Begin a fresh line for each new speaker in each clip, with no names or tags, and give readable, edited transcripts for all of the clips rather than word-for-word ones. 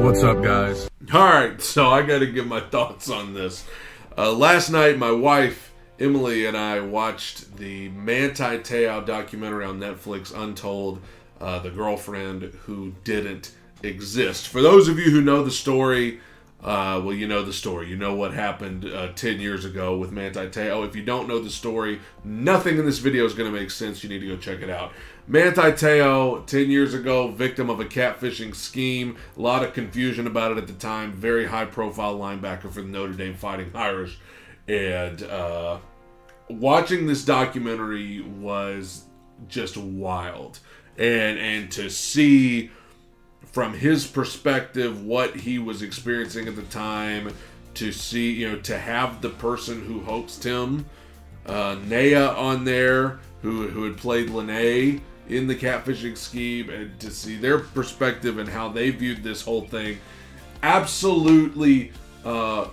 What's up, guys?
Alright, so I gotta give my thoughts on this. Last night, my wife, Emily, and I watched the Manti Te'o documentary on Netflix, Untold, The Girlfriend Who Didn't Exist. For those of you who know the story, well, you know the story. You know what happened 10 years ago with Manti Te'o. If you don't know the story, nothing in this video is going to make sense. You need to go check it out. Manti Te'o, 10 years ago, victim of a catfishing scheme. A lot of confusion about it at the time. Very high-profile linebacker for the Notre Dame Fighting Irish. And watching this documentary was just wild. And to see from his perspective what he was experiencing at the time, to see, you know, to have the person who hoaxed him, NAYA, on there, who had played Lene in the catfishing scheme, and to see their perspective and how they viewed this whole thing, absolutely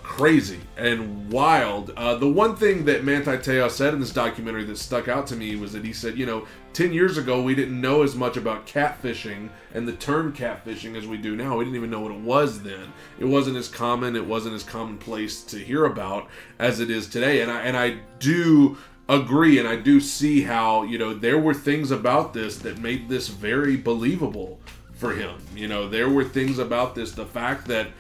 crazy and wild. The one thing that Manti Te'o said in this documentary that stuck out to me was that he said, you know, 10 years ago we didn't know as much about catfishing and the term catfishing as we do now. We didn't even know what it was then. It wasn't as common, it wasn't as commonplace to hear about as it is today. And I do agree, and I do see how, you know, there were things about this that made this very believable for him. You know, there were things about this, the fact that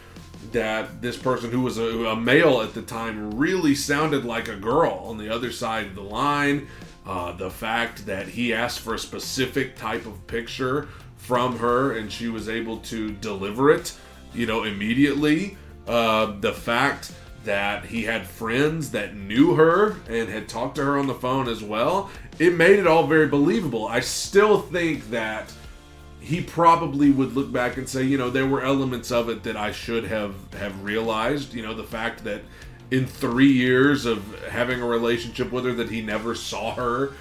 this person who was a male at the time really sounded like a girl on the other side of the line. The fact that he asked for a specific type of picture from her and she was able to deliver it, you know, immediately. The fact that he had friends that knew her and had talked to her on the phone as well. It made it all very believable. I still think that he probably would look back and say, you know, there were elements of it that I should have realized. You know, the fact that in 3 years of having a relationship with her, that he never saw her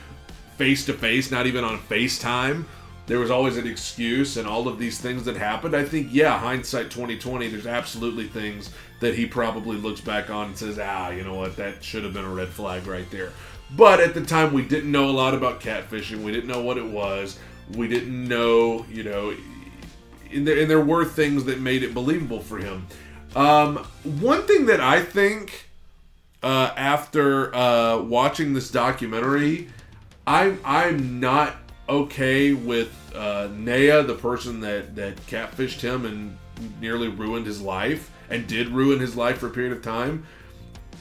face to face, not even on FaceTime. There was always an excuse and all of these things that happened. I think, yeah, hindsight 2020, there's absolutely things that he probably looks back on and says, you know what, that should have been a red flag right there. But at the time, we didn't know a lot about catfishing. We didn't know what it was. We didn't know, you know, and there were things that made it believable for him. One thing that I think after watching this documentary, I'm not okay with NAYA, the person that catfished him and nearly ruined his life, and did ruin his life for a period of time.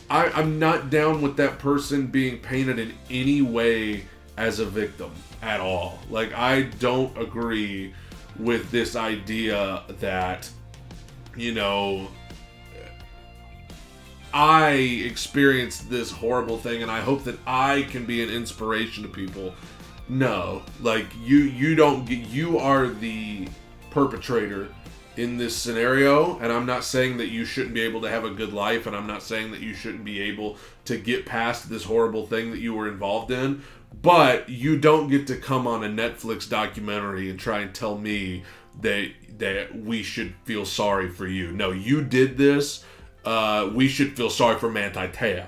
I'm not down with that person being painted in any way as a victim at all. Like, I don't agree with this idea that, you know, I experienced this horrible thing and I hope that I can be an inspiration to people. No, like, you are the perpetrator in this scenario, and I'm not saying that you shouldn't be able to have a good life, and I'm not saying that you shouldn't be able to get past this horrible thing that you were involved in, but you don't get to come on a Netflix documentary and try and tell me that we should feel sorry for you. No, you did this. We should feel sorry for Manti Te'o.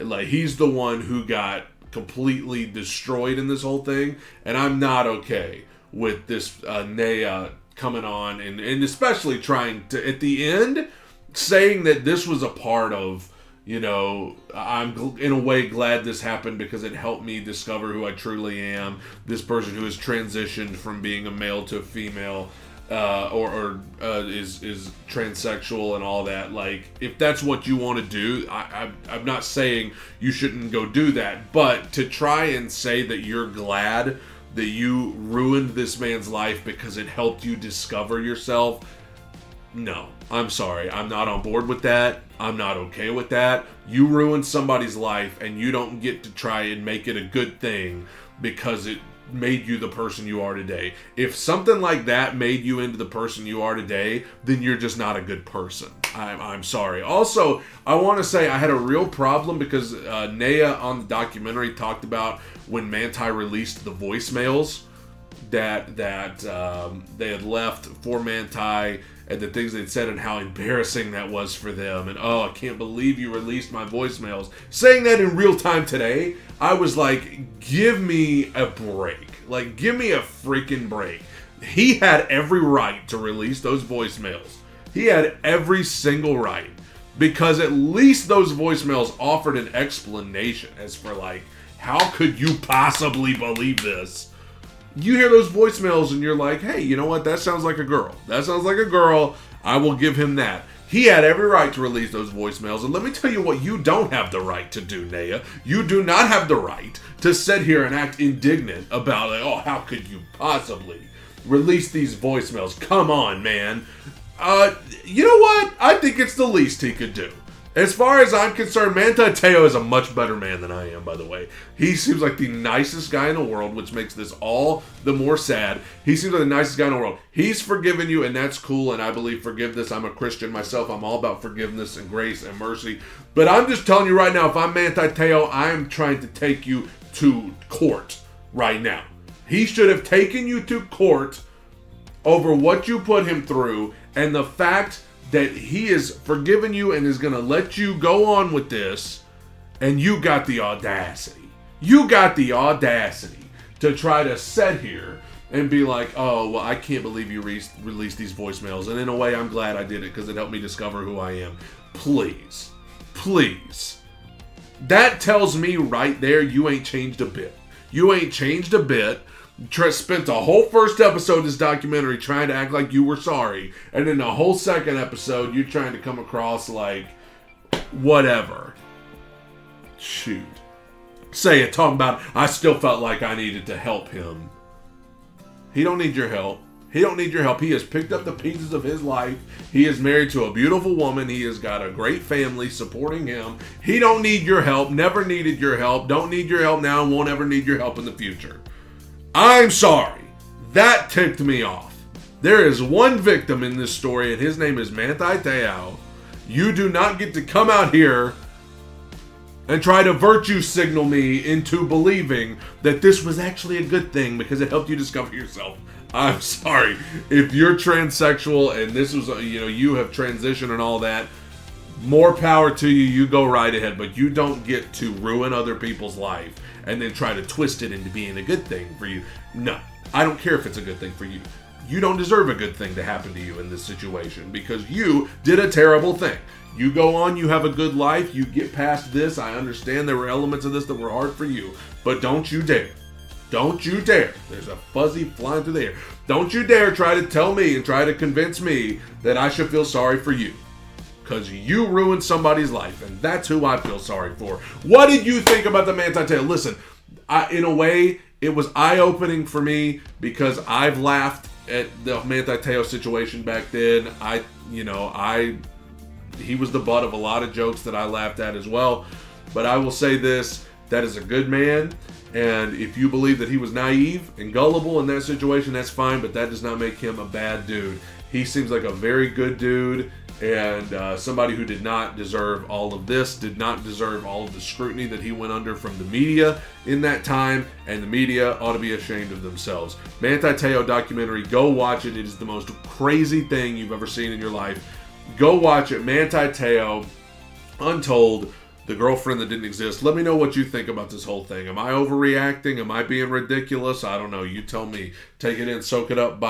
Like, he's the one who got completely destroyed in this whole thing, and I'm not okay with this NAYA coming on and especially trying to, at the end, saying that this was a part of, you know, I'm in a way glad this happened because it helped me discover who I truly am. This person who has transitioned from being a male to a female, or is transsexual and all that. Like, if that's what you want to do, I'm not saying you shouldn't go do that, but to try and say that you're glad that you ruined this man's life because it helped you discover yourself, no, I'm sorry. I'm not on board with that. I'm not okay with that. You ruined somebody's life and you don't get to try and make it a good thing because it made you the person you are today. If something like that made you into the person you are today, then you're just not a good person. I'm sorry. Also, I want to say I had a real problem because NAYA on the documentary talked about when Manti released the voicemails that they had left for Manti and the things they'd said and how embarrassing that was for them. And, oh, I can't believe you released my voicemails. Saying that in real time today, I was like, give me a break. Like, give me a freaking break. He had every right to release those voicemails. He had every single right. Because at least those voicemails offered an explanation as for like, how could you possibly believe this? You hear those voicemails and you're like, hey, you know what? That sounds like a girl. That sounds like a girl. I will give him that. He had every right to release those voicemails. And let me tell you what you don't have the right to do, Naya. You do not have the right to sit here and act indignant about, like, oh, how could you possibly release these voicemails? Come on, man. You know what? I think it's the least he could do. As far as I'm concerned, Manti Te'o is a much better man than I am, by the way. He seems like the nicest guy in the world, which makes this all the more sad. He seems like the nicest guy in the world. He's forgiven you, and that's cool, and I believe forgiveness. I'm a Christian myself. I'm all about forgiveness and grace and mercy. But I'm just telling you right now, if I'm Manti Te'o, I'm trying to take you to court right now. He should have taken you to court over what you put him through, and the fact that he has forgiven you and is going to let you go on with this, and you got the audacity. You got the audacity to try to sit here and be like, oh, well, I can't believe you released these voicemails. And in a way, I'm glad I did it because it helped me discover who I am. Please. Please. That tells me right there you ain't changed a bit. You ain't changed a bit. Spent the whole first episode of this documentary trying to act like you were sorry, and then the whole second episode you're trying to come across like whatever. Shoot. Say it, talking about I still felt like I needed to help him. He don't need your help. He don't need your help. He has picked up the pieces of his life. He is married to a beautiful woman. He has got a great family supporting him. He don't need your help. Never needed your help. Don't need your help now and won't ever need your help in the future. I'm sorry. That ticked me off. There is one victim in this story, and his name is Manti Te'o. You do not get to come out here and try to virtue signal me into believing that this was actually a good thing because it helped you discover yourself. I'm sorry. If you're transsexual and this was, you have transitioned and all that, more power to you. You go right ahead, but you don't get to ruin other people's life and then try to twist it into being a good thing for you. No, I don't care if it's a good thing for you. You don't deserve a good thing to happen to you in this situation because you did a terrible thing. You go on, you have a good life, you get past this. I understand there were elements of this that were hard for you, but don't you dare. Don't you dare. There's a fuzzy flying through the air. Don't you dare try to tell me and try to convince me that I should feel sorry for you. Because you ruined somebody's life, and that's who I feel sorry for. What did you think about the Manti Te'o? Listen, in a way, it was eye-opening for me because I've laughed at the Manti Te'o situation back then. He was the butt of a lot of jokes that I laughed at as well. But I will say this, that is a good man, and if you believe that he was naive and gullible in that situation, that's fine, but that does not make him a bad dude. He seems like a very good dude, and somebody who did not deserve all of this, did not deserve all of the scrutiny that he went under from the media in that time, and the media ought to be ashamed of themselves. Manti Te'o documentary, go watch it. It is the most crazy thing you've ever seen in your life. Go watch it. Manti Te'o, Untold, the girlfriend that didn't exist. Let me know what you think about this whole thing. Am I overreacting? Am I being ridiculous? I don't know. You tell me. Take it in, soak it up. Bye.